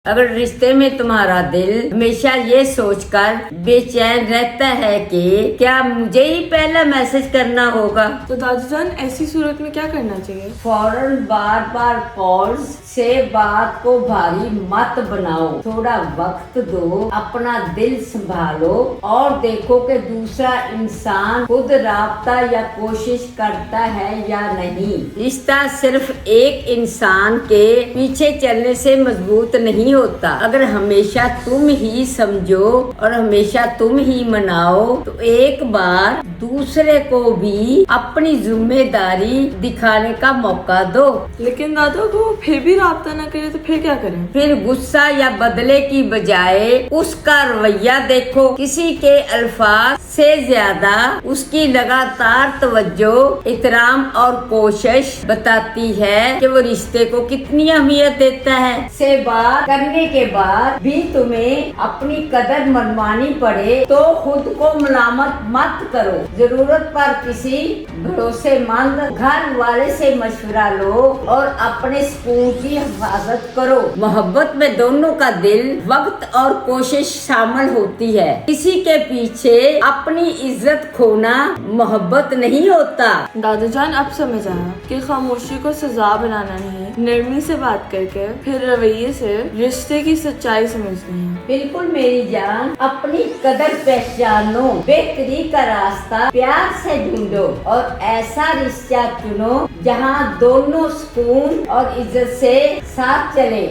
अगर रिश्ते में तुम्हारा दिल हमेशा ये सोचकर बेचैन रहता है कि क्या मुझे ही पहला मैसेज करना होगा, तो दादी जान ऐसी सूरत में क्या करना चाहिए? फौरन बार बार कॉल्स से बात को भारी मत बनाओ, थोड़ा वक्त दो, अपना दिल संभालो और देखो कि दूसरा इंसान खुद राब्ता या कोशिश करता है या नहीं। रिश्ता सिर्फ एक इंसान के पीछे चलने से मजबूत नहीं होता। अगर हमेशा तुम ही समझो और हमेशा तुम ही मनाओ तो एक बार दूसरे को भी अपनी जिम्मेदारी दिखाने का मौका दो। लेकिन दादा को फिर भी राब्ता न करे तो फिर क्या करें? फिर गुस्सा या बदले की बजाय उसका रवैया देखो। किसी के अल्फाज से ज्यादा उसकी लगातार तवज्जो, इहतराम और कोशिश बताती है कि वो रिश्ते को कितनी अहमियत देता है। से बात करने के बाद भी तुम्हें अपनी कदर मनवानी पड़े तो खुद को मलामत मत करो। जरूरत पर किसी भरोसेमंद घर वाले से मशवरा लो और अपने सुकून की हिफाजत करो। मोहब्बत में दोनों का दिल, वक्त और कोशिश शामिल होती है। किसी के पीछे अपनी इज्जत खोना मोहब्बत नहीं होता। दादा जान अब समझ आया कि खामोशी को सजा बनाना नहीं, नरमी से बात करके फिर रवैये से रिश्ते की सच्चाई समझनी है। बिल्कुल मेरी जान, अपनी कदर पहचानो, बेहतरी का रास्ता प्यार से ढूंढो और ऐसा रिश्ता चुनो जहाँ दोनों सुकून और इज्जत से साथ चले।